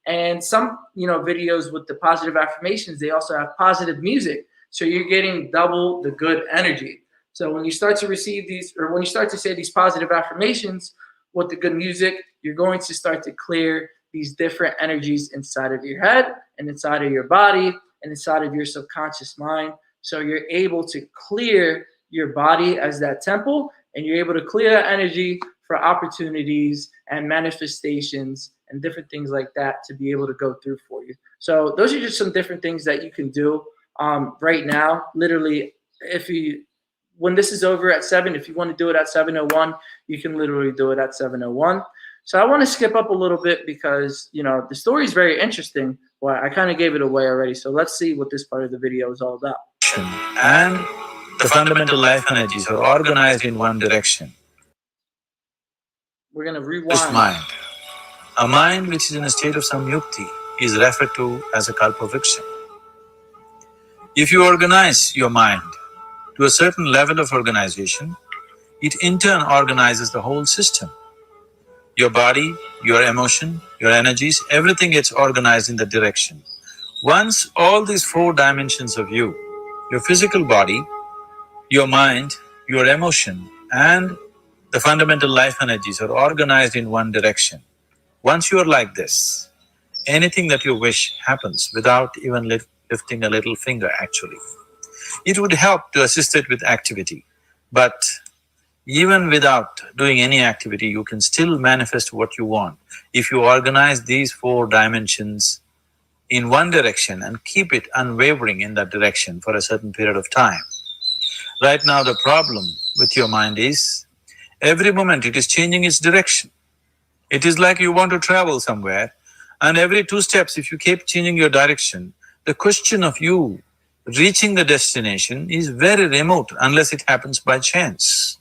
And some, videos with the positive affirmations, they also have positive music. So you're getting double the good energy. So when you start to receive these, or when you start to say these positive affirmations with the good music, you're going to start to clear these different energies inside of your head and inside of your body and inside of your subconscious mind. So you're able to clear your body as that temple, and you're able to clear that energy for opportunities and manifestations and different things like that to be able to go through for you. So those are just some different things that you can do right now. Literally, when this is over at 7, if you want to do it at 7:01, you can literally do it at 7:01. So I want to skip up a little bit because, the story is very interesting, but I kind of gave it away already. So let's see what this part of the video is all about. And the fundamental life energies are organized in one direction. We're going to rewind. This mind. A mind which is in a state of samyukti is referred to as a kalpavriksha. If you organize your mind to a certain level of organization, it in turn organizes the whole system. Your body, your emotion, your energies, everything gets organized in that direction. Once all these 4 dimensions of you, your physical body, your mind, your emotion, and the fundamental life energies are organized in one direction. Once you are like this, anything that you wish happens without even lifting a little finger actually. It would help to assist it with activity, but even without doing any activity, you can still manifest what you want if you organize these 4 dimensions in one direction and keep it unwavering in that direction for a certain period of time. Right now, the problem with your mind is, every moment it is changing its direction. It is like you want to travel somewhere, and every 2 steps, if you keep changing your direction, the question of you reaching the destination is very remote unless it happens by chance.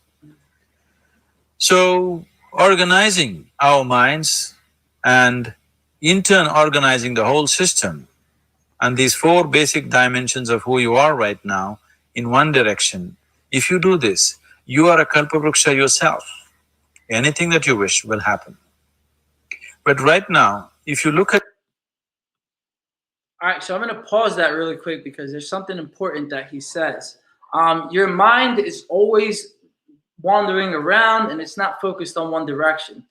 So, organizing our minds and in turn organizing the whole system and these four basic dimensions of who you are right now in one direction, if you do this, you are a kalpavruksha yourself. Anything that you wish will happen. But right now, if you look at… All right, so I'm going to pause that really quick because there's something important that he says. Your mind is always wandering around and it's not focused on one direction.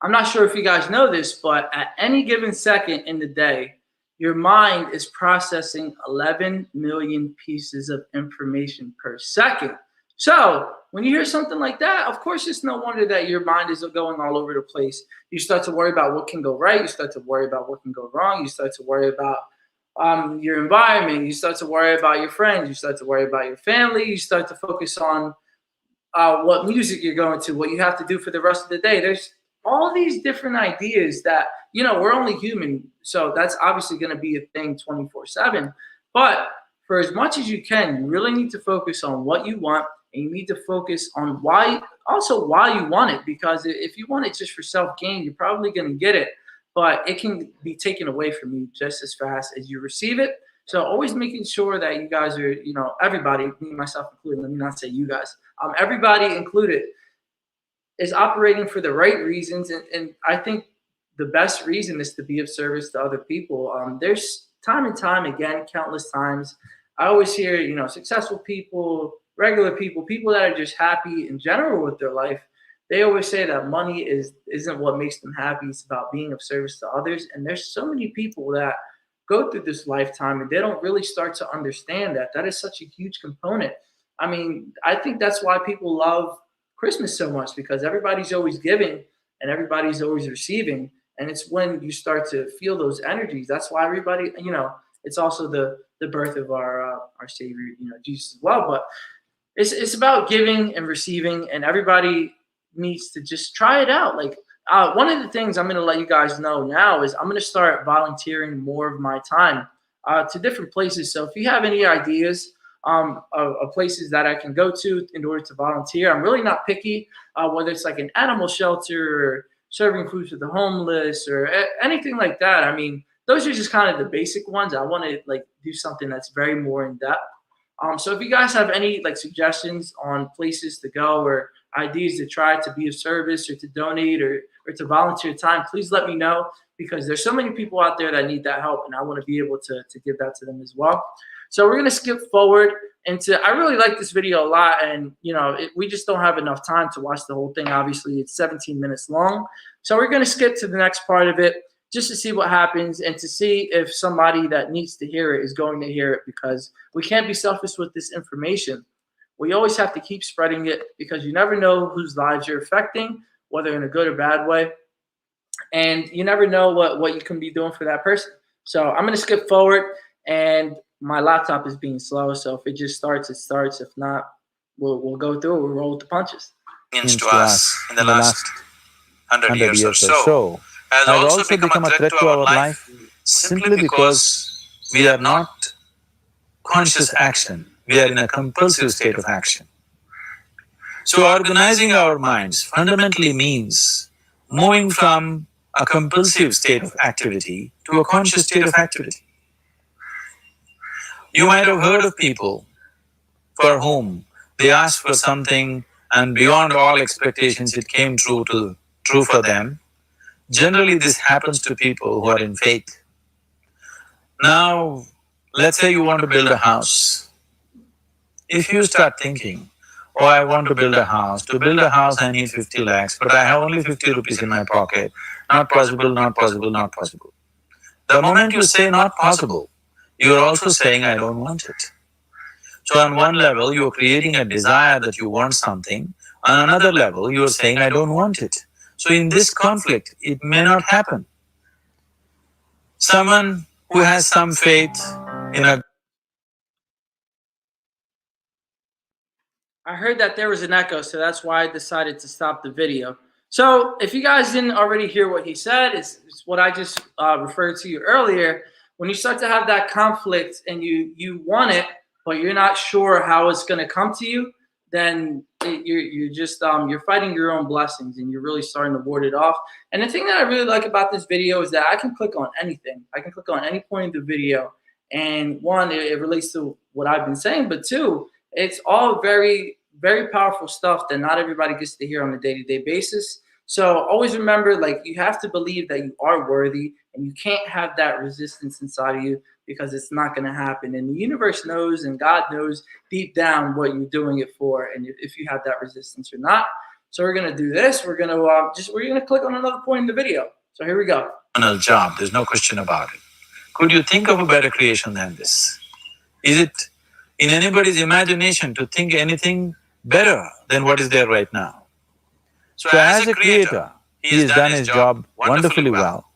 I'm not sure if you guys know this, but at any given second in the day, your mind is processing 11 million pieces of information per second. So when you hear something like that, of course, it's no wonder that your mind is going all over the place. You start to worry about what can go right. You start to worry about what can go wrong. You start to worry about your environment. You start to worry about your friends. You start to worry about your family. You start to focus on what music you're going to, what you have to do for the rest of the day. There's all these different ideas that, you know, we're only human. So that's obviously going to be a thing 24/7. But for as much as you can, you really need to focus on what you want. And you need to focus on why you want it. Because if you want it just for self-gain, you're probably going to get it. But it can be taken away from you just as fast as you receive it. So always making sure that you guys are, you know, everybody, me, myself included, let me not say you guys, everybody included, is operating for the right reasons. And I think the best reason is to be of service to other people. There's time and time again, countless times, I always hear, you know, successful people, regular people, people that are just happy in general with their life. They always say that money isn't what makes them happy. It's about being of service to others. And there's so many people that go through this lifetime and they don't really start to understand that. That is such a huge component. I mean, I think that's why people love Christmas so much, because everybody's always giving and everybody's always receiving. And it's when you start to feel those energies. That's why everybody, you know, it's also the birth of our Savior, you know, Jesus as well. But it's about giving and receiving, and everybody needs to just try it out. Like one of the things I'm going to let you guys know now is I'm going to start volunteering more of my time to different places. So if you have any ideas of places that I can go to in order to volunteer, I'm really not picky, whether it's like an animal shelter or serving food to the homeless or anything like that. I mean, those are just kind of the basic ones. I want to like do something that's very more in depth. So if you guys have any like suggestions on places to go or ideas to try to be of service or to donate or to volunteer time, please let me know, because there's so many people out there that need that help, and I want to be able to give that to them as well. So we're going to skip forward into, I really like this video a lot, and you know, we just don't have enough time to watch the whole thing. Obviously, it's 17 minutes long. So we're going to skip to the next part of it just to see what happens and to see if somebody that needs to hear it is going to hear it, because we can't be selfish with this information. We always have to keep spreading it, because you never know whose lives you're affecting, whether in a good or bad way. And you never know what you can be doing for that person. So I'm going to skip forward, and my laptop is being slow. So if it just starts, it starts. If not, we'll go through it. We'll roll with the punches. To us in the last 100 years or so has also become a threat to our life simply because we are not conscious action. We are in a compulsive state of action. So organizing our minds fundamentally means moving from a compulsive state of activity to a conscious state of activity. You might have heard of people for whom they asked for something and beyond all expectations it came true for them. Generally, this happens to people who are in faith. Now, let's say you want to build a house. If you start thinking, oh, I want to build a house. To build a house, I need 50 lakhs, but I have only 50 rupees in my pocket. Not possible, not possible, not possible. The moment you say not possible, you're also saying, I don't want it. So on one level, you're creating a desire that you want something. On another level, you're saying, I don't want it. So in this conflict, it may not happen. Someone who has some faith in a… I heard that there was an echo, so that's why I decided to stop the video. So if you guys didn't already hear what he said, it's what I just referred to you earlier. When you start to have that conflict and you want it, but you're not sure how it's going to come to you, then you're just you're fighting your own blessings, and you're really starting to ward it off. And the thing that I really like about this video is that I can click on anything. I can click on any point of the video, And one, it relates to what I've been saying, but two, it's all very, very powerful stuff that not everybody gets to hear on a day-to-day basis. So always remember, like, you have to believe that you are worthy, and you can't have that resistance inside of you, because it's not going to happen. And the universe knows, and God knows deep down what you're doing it for, and if you have that resistance or not. So we're going to do this. We're going to click on another point in the video. So here we go. Job, there's no question about it. Could you think of a better creation than this? Is it in anybody's imagination to think anything better than what is there right now? So as a creator, he has done his job wonderfully well.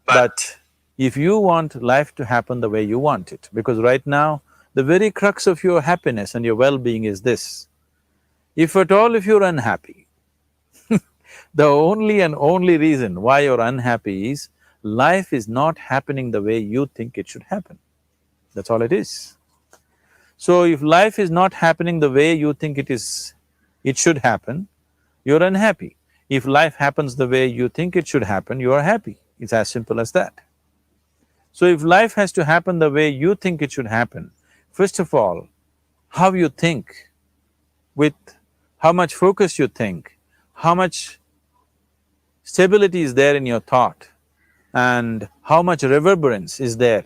But if you want life to happen the way you want it, because right now, the very crux of your happiness and your well-being is this: if at all if you're unhappy, the only and only reason why you're unhappy is life is not happening the way you think it should happen. That's all it is. So if life is not happening the way you think it should happen, you're unhappy. If life happens the way you think it should happen, you are happy. It's as simple as that. So if life has to happen the way you think it should happen, first of all, how you think, with how much focus you think, how much stability is there in your thought, and how much reverberance is there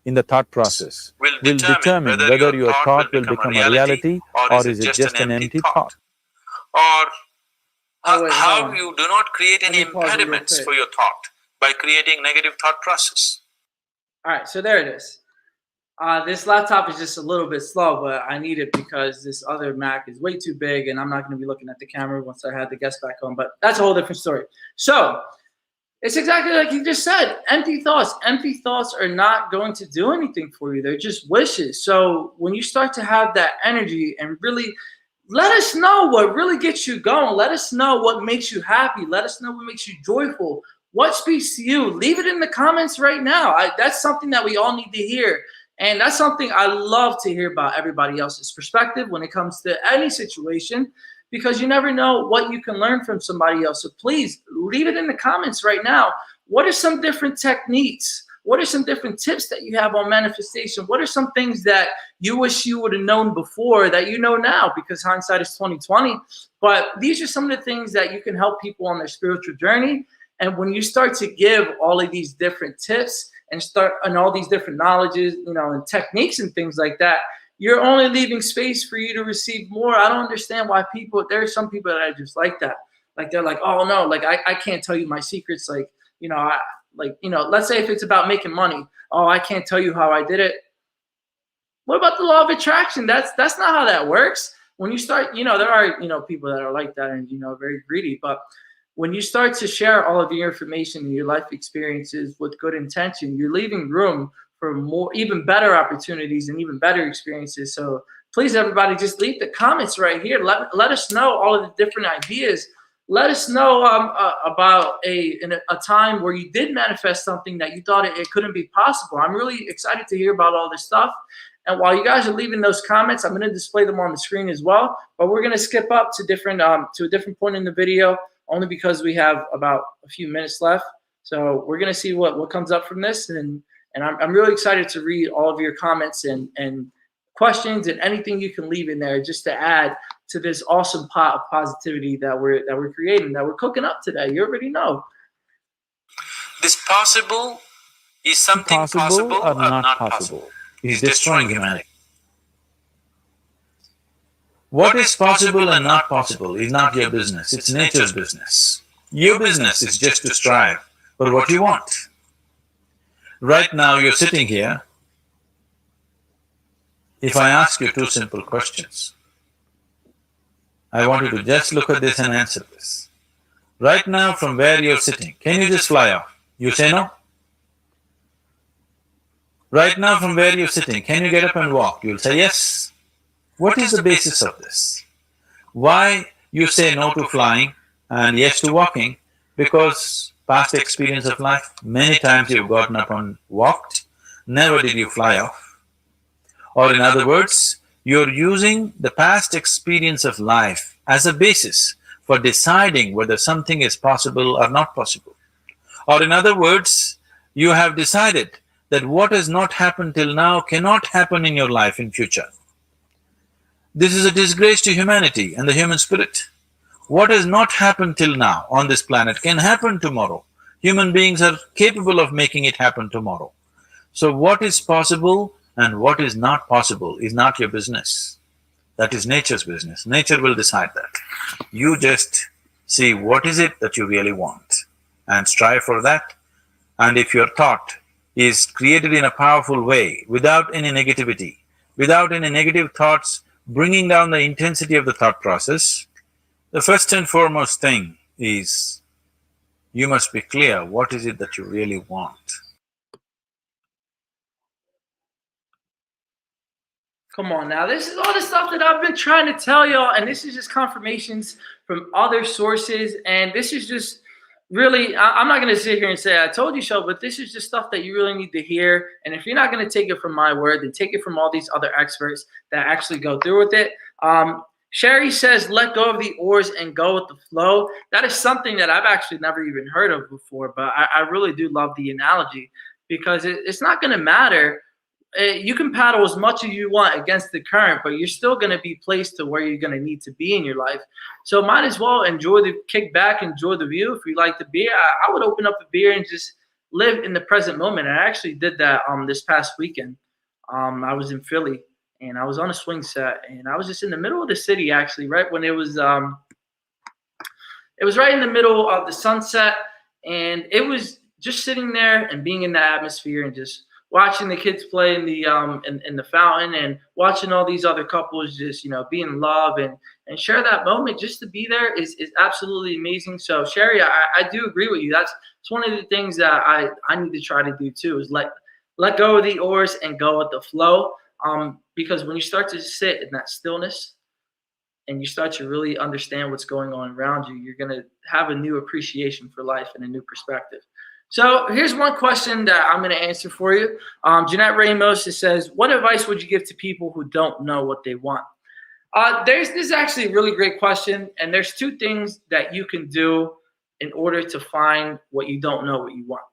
in the thought process will determine whether your thought will become a reality or is it just an empty thought. Or how you do not create any impediments for your thought by creating negative thought process. All right, so there it is. This laptop is just a little bit slow, but I need it because this other Mac is way too big, and I'm not going to be looking at the camera once I had the guest back home, but that's a whole different story. So it's exactly like you just said, empty thoughts. Empty thoughts are not going to do anything for you. They're just wishes. So when you start to have that energy and really let us know what really gets you going, let us know what makes you happy, let us know what makes you joyful, what speaks to you, leave it in the comments right now. That's something that we all need to hear. And that's something I love to hear about everybody else's perspective when it comes to any situation, because you never know what you can learn from somebody else. So please leave it in the comments right now. What are some different techniques? What are some different tips that you have on manifestation? What are some things that you wish you would have known before that you know now, because hindsight is 20/20? But these are some of the things that you can help people on their spiritual journey. And when you start to give all of these different tips and all these different knowledges, and techniques and things like that, you're only leaving space for you to receive more. I don't understand why there are some people that are just like that. Like, they're like, oh no, like I can't tell you my secrets. Let's say if it's about making money. Oh, I can't tell you how I did it. What about the law of attraction? That's not how that works. When you start, there are, people that are like that and, very greedy, but when you start to share all of your information and your life experiences with good intention, you're leaving room for more, even better opportunities and even better experiences. So please, everybody, just leave the comments right here. Let us know all of the different ideas. Let us know about a time where you did manifest something that you thought it couldn't be possible. I'm really excited to hear about all this stuff. And while you guys are leaving those comments, I'm going to display them on the screen as well. But we're going to skip up to a different point in the video, only because we have about a few minutes left. So we're going to see what comes up from this. And I'm really excited to read all of your comments and questions and anything you can leave in there, just to add to this awesome pot of positivity that we're creating, that we're cooking up today. You already know. This possible is something possible or not possible. Is destroying humanity. What is possible and not possible is not your business, it's nature's business. Your business is just to strive for what you want. Right now you're sitting here. If I ask you two simple questions, I want you to just look at this and answer this. Right now, from where you're sitting, can you just fly off? You say no? Right now, from where you're sitting, can you get up and walk? You'll say yes. What is the basis of this? Why you say no to flying and yes to walking? Because past experience of life, many times you've gotten up and walked, never did you fly off. Or in other words, you're using the past experience of life as a basis for deciding whether something is possible or not possible. Or in other words, you have decided that what has not happened till now cannot happen in your life in future. This is a disgrace to humanity and the human spirit. What has not happened till now on this planet can happen tomorrow. Human beings are capable of making it happen tomorrow. So what is possible and what is not possible is not your business. That is nature's business. Nature will decide that. You just see what is it that you really want and strive for that. And if your thought is created in a powerful way, without any negativity, without any negative thoughts bringing down the intensity of the thought process, the first and foremost thing is you must be clear what is it that you really want. Come on now, this is all the stuff that I've been trying to tell y'all, and this is just confirmations from other sources, and this is just really, I'm not going to sit here and say I told you so, but this is just stuff that you really need to hear. And if you're not going to take it from my word, then take it from all these other experts that actually go through with it. Sherry says, let go of the oars and go with the flow. That is something that I've actually never even heard of before, but I really do love the analogy, because it's not going to matter. You can paddle as much as you want against the current, but you're still going to be placed to where you're going to need to be in your life. So might as well enjoy the kick back, enjoy the view. If you like the beer, I would open up a beer and just live in the present moment. I actually did that this past weekend. I was in Philly and I was on a swing set, and I was just in the middle of the city, actually, right when it was right in the middle of the sunset, and it was just sitting there and being in the atmosphere and just watching the kids play in the fountain, and watching all these other couples just, be in love and share that moment. Just to be there is absolutely amazing. So Sherry, I do agree with you. That's one of the things that I need to try to do too, is let go of the oars and go with the flow. Because when you start to sit in that stillness and you start to really understand what's going on around you, you're going to have a new appreciation for life and a new perspective. So here's one question that I'm going to answer for you. Jeanette Ramos, it says, what advice would you give to people who don't know what they want? This is actually a really great question. And there's two things that you can do in order to find what you don't know what you want.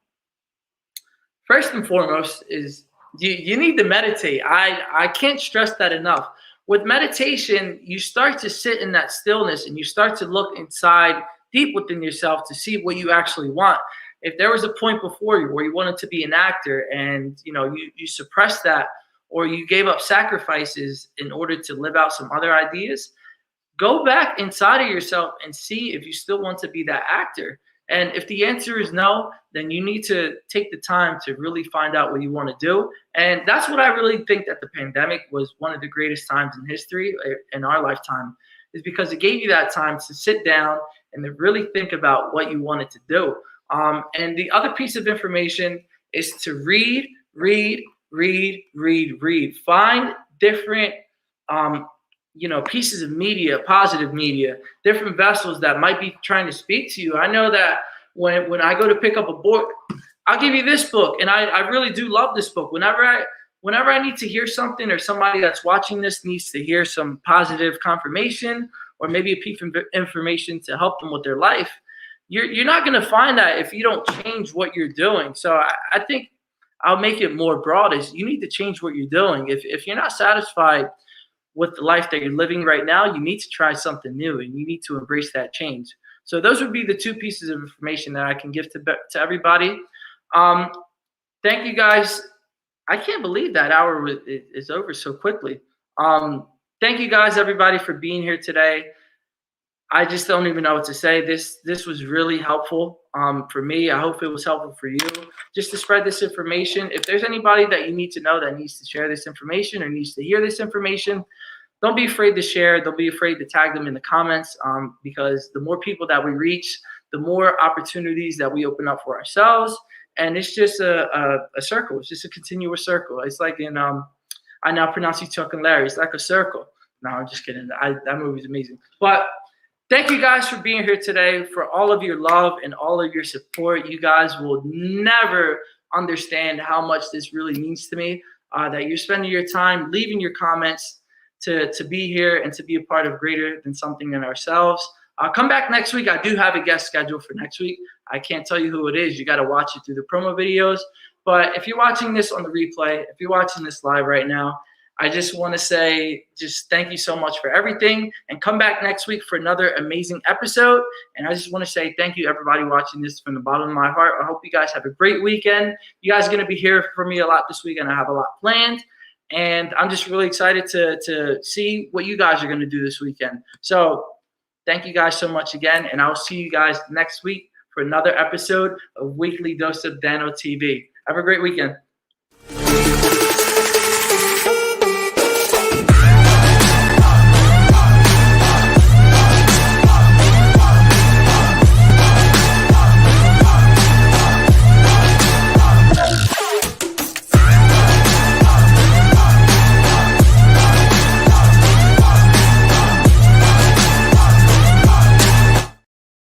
First and foremost is you need to meditate. I can't stress that enough. With meditation, you start to sit in that stillness and you start to look inside deep within yourself to see what you actually want. If there was a point before you where you wanted to be an actor and you suppressed that, or you gave up sacrifices in order to live out some other ideas, go back inside of yourself and see if you still want to be that actor. And if the answer is no, then you need to take the time to really find out what you want to do. And that's what I really think that the pandemic was one of the greatest times in history in our lifetime, is because it gave you that time to sit down and to really think about what you wanted to do. And the other piece of information is to read. Find different, pieces of media, positive media, different vessels that might be trying to speak to you. I know that when I go to pick up a book, I'll give you this book, and I really do love this book. Whenever I need to hear something, or somebody that's watching this needs to hear some positive confirmation, or maybe a piece of information to help them with their life, you're not going to find that if you don't change what you're doing. So I think I'll make it more broad, is you need to change what you're doing. If you're not satisfied with the life that you're living right now, you need to try something new, and you need to embrace that change. So those would be the two pieces of information that I can give to everybody. Thank you guys. I can't believe that hour is over so quickly. Thank you guys, everybody, for being here today. I just don't even know what to say. This was really helpful for me. I hope it was helpful for you, just to spread this information. If there's anybody that you need to know that needs to share this information or needs to hear this information, don't be afraid to share. Don't be afraid to tag them in the comments, because the more people that we reach, the more opportunities that we open up for ourselves. And it's just a circle. It's just a continuous circle. It's like in I Now Pronounce You Chuck and Larry. It's like a circle. No, I'm just kidding. That movie's amazing. But thank you guys for being here today, for all of your love and all of your support. You guys will never understand how much this really means to me, that you're spending your time, leaving your comments to be here and to be a part of greater than something in ourselves. Come back next week. I do have a guest scheduled for next week. I can't tell you who it is. You got to watch it through the promo videos. But if you're watching this on the replay, if you're watching this live right now, I just want to say just thank you so much for everything, and come back next week for another amazing episode. And I just want to say thank you, everybody watching this, from the bottom of my heart. I hope you guys have a great weekend. You guys are going to be here for me a lot this weekend. I have a lot planned, and I'm just really excited to see what you guys are going to do this weekend. So thank you guys so much again, and I'll see you guys next week for another episode of Weekly Dose of Dano TV. Have a great weekend.